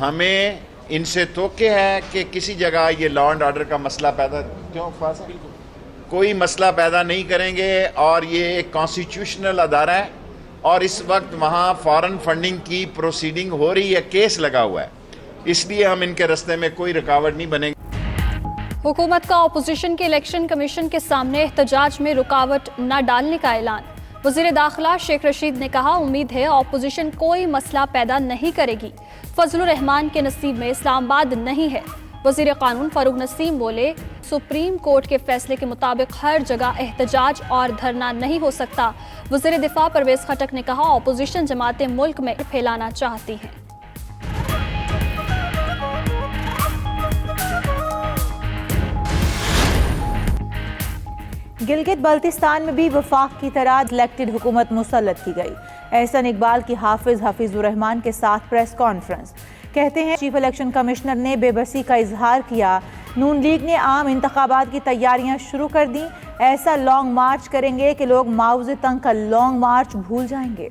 हमें इनसे तोके है कि किसी जगह ये लॉ एंड ऑर्डर का मसला पैदा कोई मसला पैदा नहीं करेंगे, और ये एक कॉन्स्टिट्यूशनल अदारा है और इस वक्त वहाँ फॉरेन फंडिंग की प्रोसीडिंग हो रही है, केस लगा हुआ है, इसलिए हम इनके रास्ते में कोई रुकावट नहीं बनेगी। हुकूमत का अपोजिशन के इलेक्शन कमीशन के सामने एहतजाज में रुकावट न डालने का ऐलान। वज़ीर दाखिला शेख रशीद ने कहा, उम्मीद है अपोजिशन कोई मसला पैदा नहीं करेगी। फजलुर रहमान के नसीब में इस्लामाबाद नहीं है। वज़ीर कानून फारूक नसीम बोले, सुप्रीम कोर्ट के फैसले के मुताबिक हर जगह एहतजाज और धरना नहीं हो सकता। वज़ीर दिफा परवेज खटक ने कहा, अपोजिशन जमातें मुल्क में फैलाना चाहती हैं। गिलगित बल्तिस्तान में भी वफाक की तरह इलेक्टेड हुकूमत मुसल्लत की गई। एहसन इकबाल की हफीजुर रहमान के साथ प्रेस कॉन्फ्रेंस। कहते हैं, चीफ इलेक्शन कमिश्नर ने बेबसी का इजहार किया। नून लीग ने आम इंतखाबात की तैयारियां शुरू कर दी। ऐसा लॉन्ग मार्च करेंगे कि लोग माओ तंग का लॉन्ग मार्च भूल जाएंगे।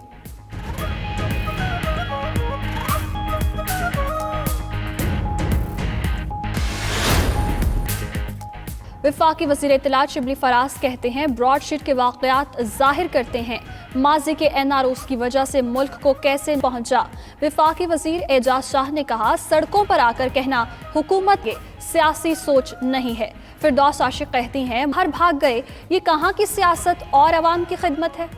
वफाकी वज़ीर इत्तलात शिबली फराज कहते हैं, ब्रॉडशीट के वाक़यात ज़ाहिर करते हैं माजी के NROs की वजह से मुल्क को कैसे पहुंचा। वफाकी वज़ीर एजाज शाह ने कहा, सड़कों पर आकर कहना हुकूमत के सियासी सोच नहीं है। फिरदौस आशिक कहती हैं, हर भाग गए, ये कहाँ की सियासत और अवाम की खिदमत है।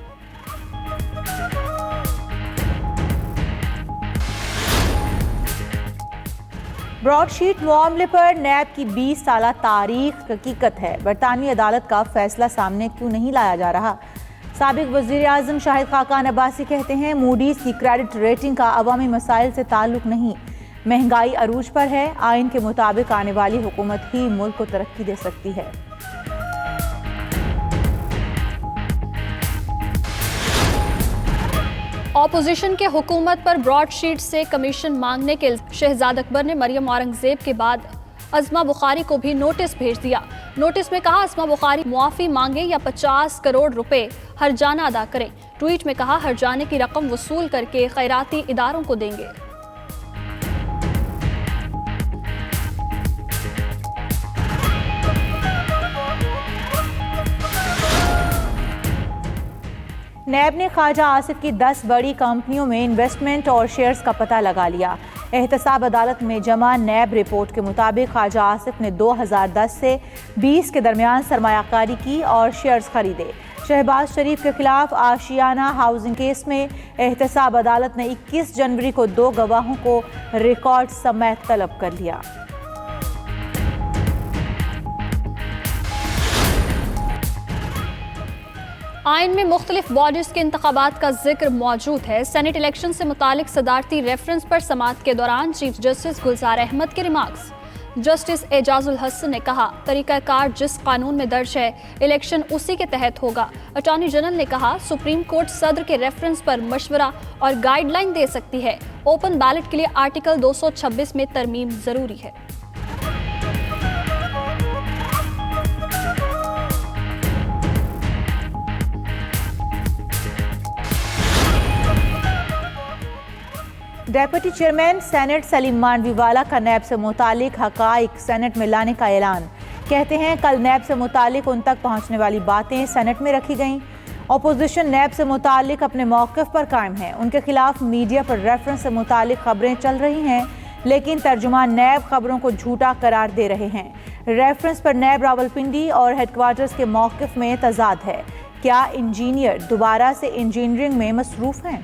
ब्रॉडशीट मामले पर नैब की 20 साल तारीख हकीकत है। बरतानवी अदालत का फैसला सामने क्यों नहीं लाया जा रहा। साबिक वज़ीर आज़म शाहिद खाकान अब्बासी कहते हैं, मूडीज़ की क्रेडिट रेटिंग का अवामी मसाइल से ताल्लुक नहीं। महंगाई अरूज पर है। आइन के मुताबिक आने वाली हुकूमत ही मुल्क को तरक्की दे सकती है। ऑपोजिशन के हुकूमत पर ब्रॉडशीट से कमीशन मांगने के शहजाद अकबर ने मरियम औरंगजेब के बाद अज़मा बुखारी को भी नोटिस भेज दिया। नोटिस में कहा, अज़मा बुखारी मुआफ़ी मांगे या 50 करोड़ रुपए हर्जाना अदा करें। ट्वीट में कहा, हर्जाने की रकम वसूल करके खैराती इदारों को देंगे। नैब ने ख्वाजा आसिफ की 10 बड़ी कंपनियों में इन्वेस्टमेंट और शेयर्स का पता लगा लिया। एहतसाब अदालत में जमा नैब रिपोर्ट के मुताबिक ख्वाजा आसिफ ने 2010 से 20 के दरमियान सरमायाकारी की और शेयर्स खरीदे। शहबाज शरीफ के खिलाफ आशियाना हाउसिंग केस में एहतसाब अदालत ने 21 जनवरी को 2 गवाहों को रिकॉर्ड समेत तलब कर लिया। आइन में मुख्तलिफ बॉडीज के इंतखाबात का जिक्र मौजूद है। सेनेट इलेक्शन से मुतालिक सदारती रेफरेंस पर समाअत के दौरान चीफ जस्टिस गुलजार अहमद के रिमार्क्स। जस्टिस एजाजुल हसन ने कहा, तरीकाकार जिस कानून में दर्ज है, इलेक्शन उसी के तहत होगा। अटॉर्नी जनरल ने कहा, सुप्रीम कोर्ट सदर के रेफरेंस पर मशवरा और गाइडलाइन दे सकती है। ओपन बैलेट के लिए आर्टिकल 226 में तरमीम जरूरी है। Deputy chairman senate Saleem Mandviwala का नैब से मुतालिक हकाइक सेनेट में लाने का ऐलान। कहते हैं, कल नैब से मुतालिक उन तक पहुंचने वाली बातें सेनेट में रखी गईं। अपोजिशन नैब से मुतालिक अपने मौक़िफ़ पर कायम है। उनके खिलाफ मीडिया पर रेफरेंस से मुतालिक खबरें चल रही हैं, लेकिन तर्जुमान नैब खबरों को झूठा करार दे रहे हैं। रेफरेंस पर नैब रावलपिंडी और हेडक्वार्टर्स के मौक़िफ़ में तजाद है। क्या इंजीनियर दोबारा से इंजीनियरिंग में मसरूफ़ हैं?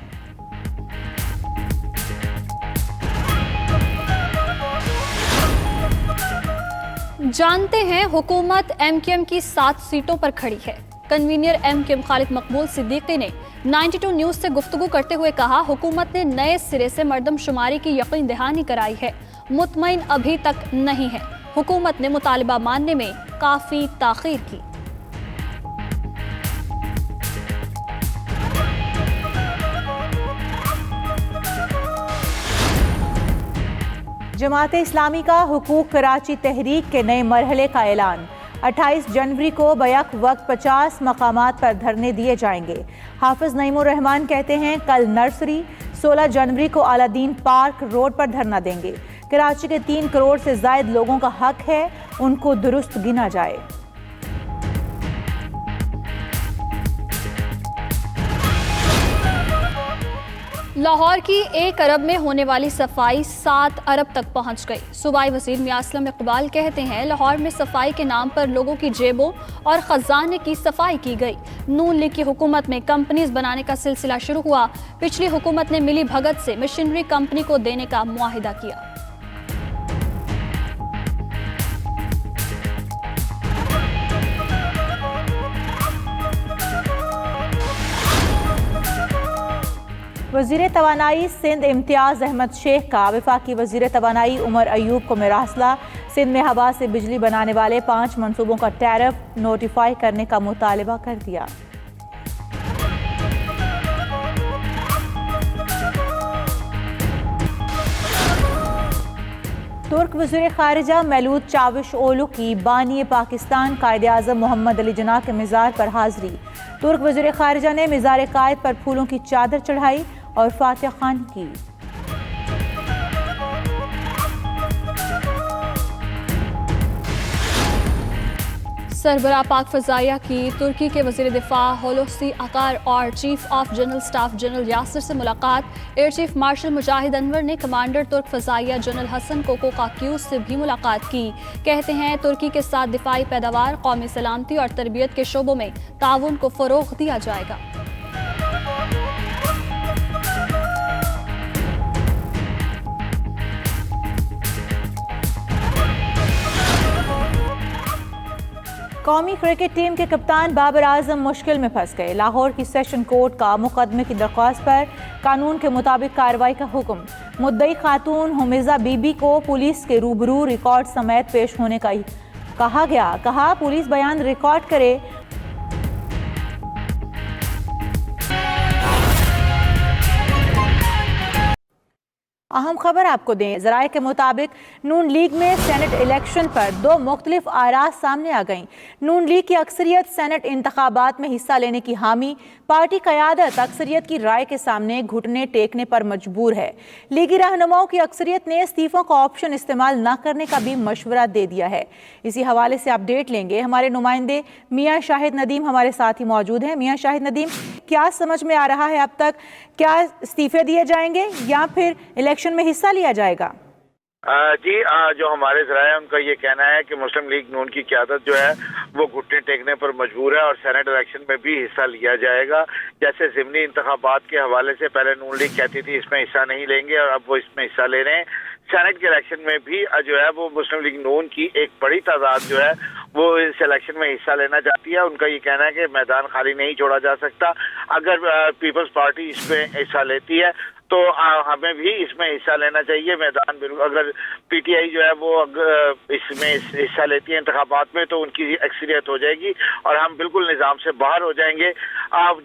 जानते हैं, हुकूमत MQM की 7 सीटों पर खड़ी है। कन्वीनर MQM खालिद मकबूल सिद्दीकी ने 92 न्यूज़ से गुफ्तगू करते हुए कहा, हुकूमत ने नए सिरे से मर्दमशुमारी की यकीन दहानी कराई है। मुतमईन अभी तक नहीं है। हुकूमत ने मुतालिबा मानने में काफ़ी ताख़ीर की। जमात इस्लामी का हुकूक कराची तहरीक के नए मरहले का ऐलान। 28 जनवरी को बैक वक्त 50 मकामात पर धरने दिए जाएंगे। हाफिज नईमुर रहमान कहते हैं, कल नर्सरी, 16 जनवरी को अलादीन पार्क रोड पर धरना देंगे। कराची के 3 करोड़ से ज्यादा लोगों का हक है उनको दुरुस्त गिना जाए। लाहौर की 1 अरब में होने वाली सफाई 7 अरब तक पहुंच गई। सूबाई वजीर मियां असलम इकबाल कहते हैं लाहौर में सफाई के नाम पर लोगों की जेबों और खजाने की सफाई की गई। नून लीग की हुकूमत में कंपनीज बनाने का सिलसिला शुरू हुआ। पिछली हुकूमत ने मिली भगत से मशीनरी कंपनी को देने का मुआहिदा किया। वज़ीर तवानाई सिंध इम्तियाज़ अहमद शेख का वफाकी वज़ीर तवानाई उमर अयूब को मरासला। सिंध में हवा से बिजली बनाने वाले 5 मनसूबों का टैरिफ नोटिफाई करने का मुतालबा कर दिया। तुर्क वज़ीर ख़ारिजा मौलूद चाविश-ओलू की बानी पाकिस्तान कायद-ए-आज़म मोहम्मद अली जिन्ना के मज़ार पर हाज़िरी। तुर्क वज़ीर ख़ारिजा ने मज़ार कायद पर फूलों की चादर चढ़ाई और फातिहा खान की। सरबराह पाक फ़ज़ाइया की तुर्की के वज़ीर दिफ़ा होलोसी अकार और chief of general staff general Yasir से मुलाकात। एयर चीफ मार्शल मुजाहिद अनवर ने कमांडर तुर्क फ़ज़ाइया जनरल हसन कोको काक्यूस से भी मुलाकात की। कहते हैं तुर्की के साथ दिफाई पैदावार, कौमी सलामती और तरबियत के शोबों में ताउन को फ़रोग़ दिया जाएगा। कौमी क्रिकेट टीम के कप्तान बाबर आजम मुश्किल में फंस गए। लाहौर की सेशन कोर्ट का मुकदमे की दरख्वास्त पर कानून के मुताबिक कार्रवाई का हुक्म। मुद्दई खातून हुमैजा बीबी को पुलिस के रूबरू रिकॉर्ड समेत पेश होने का कहा गया। कहा पुलिस बयान रिकॉर्ड करे। अहम खबर आपको दें, ज़राए के मुताबिक नून लीग में सेनेट इलेक्शन पर 2 मुख्तलिफ आरा सामने आ गईं। नून लीग की अक्सरियत सेनेट इंतखाबात में हिस्सा लेने की हामी, पार्टी क़यादत अक्सरियत की राय के सामने घुटने टेकने पर मजबूर है। लीगी रहनुमाओं की अक्सरियत ने इस्तीफ़ों का ऑप्शन इस्तेमाल न करने का भी मशवरा दे दिया है। इसी हवाले से अपडेट लेंगे। हमारे नुमाइंदे मियाँ शाहिद नदीम हमारे साथ ही मौजूद हैं। मियाँ शाहिद नदीम, क्या समझ में आ रहा है अब तक, क्या इस्तीफे दिए जाएंगे या फिर इलेक्शन में हिस्सा लिया जाएगा? जी, जो हमारे ज़राए उनका ये कहना है कि मुस्लिम लीग नून की क़यादत जो है वो घुटने टेकने पर मजबूर है और सेनेट इलेक्शन में भी हिस्सा लिया जाएगा। जैसे ज़िमनी इंतखाबात के हवाले से पहले नून लीग कहती थी इसमें हिस्सा नहीं लेंगे और अब वो इसमें हिस्सा ले रहे हैं। सेनेट के इलेक्शन में भी जो है वो मुस्लिम लीग नून की एक बड़ी तादाद जो है वो इस इलेक्शन में हिस्सा लेना चाहती है। उनका ये कहना है कि मैदान खाली नहीं छोड़ा जा सकता। अगर पीपल्स पार्टी इसमें हिस्सा लेती है तो हमें भी इसमें हिस्सा लेना चाहिए। मैदान बिल्कुल, अगर पीटीआई जो है वो इसमें हिस्सा लेती है इंतखाबात में तो उनकी अक्सरियत हो जाएगी और हम बिल्कुल निज़ाम से बाहर हो जाएंगे।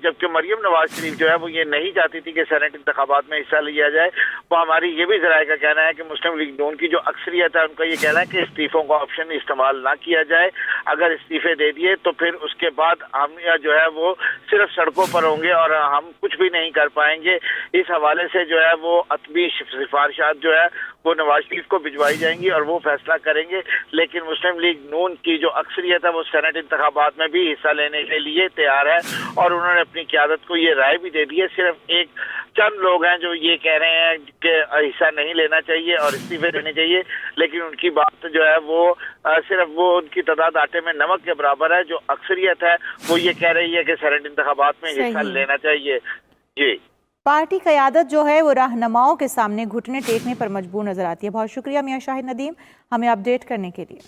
जबकि मरियम नवाज शरीफ जो है वो ये नहीं चाहती थी कि सेनेट इंतखाबात में हिस्सा लिया जाए। वो हमारी ये भी ज़राए का कहना है कि मुस्लिम लीग नून की जो अक्सरियत है उनका ये कहना है कि इस्तीफ़ों का ऑप्शन इस्तेमाल ना किया जाए। अगर इस्तीफे दे दिए तो फिर उसके बाद हम जो है वो सिर्फ सड़कों पर होंगे और हम कुछ भी नहीं कर पाएंगे। इस हवाले से जो है वो अतबी सिफारिशात जो है वो नवाज शरीफ को भिजवाई जाएंगी और वो फैसला करेंगे। लेकिन मुस्लिम लीग नून की जो अक्सरियत है वो सेनेट इंतखाबात में भी हिस्सा लेने के लिए तैयार है और उन्होंने अपनी क़यादत को ये राय भी दे दी है। सिर्फ एक चंद लोग हैं जो ये कह रहे हैं कि हिस्सा नहीं लेना चाहिए और इस्तीफे देने चाहिए, लेकिन उनकी बात जो है वो सिर्फ वो उनकी तादाद आटे में नमक के बराबर है। जो अक्सरियत है वो ये कह रही है कि सेनेट इंतखाबात में हिस्सा लेना चाहिए। जी, पार्टी क़यादत जो है वो रहनुमाओं के सामने घुटने टेकने पर मजबूर नजर आती है। बहुत शुक्रिया मियाँ शाहिद नदीम हमें अपडेट करने के लिए।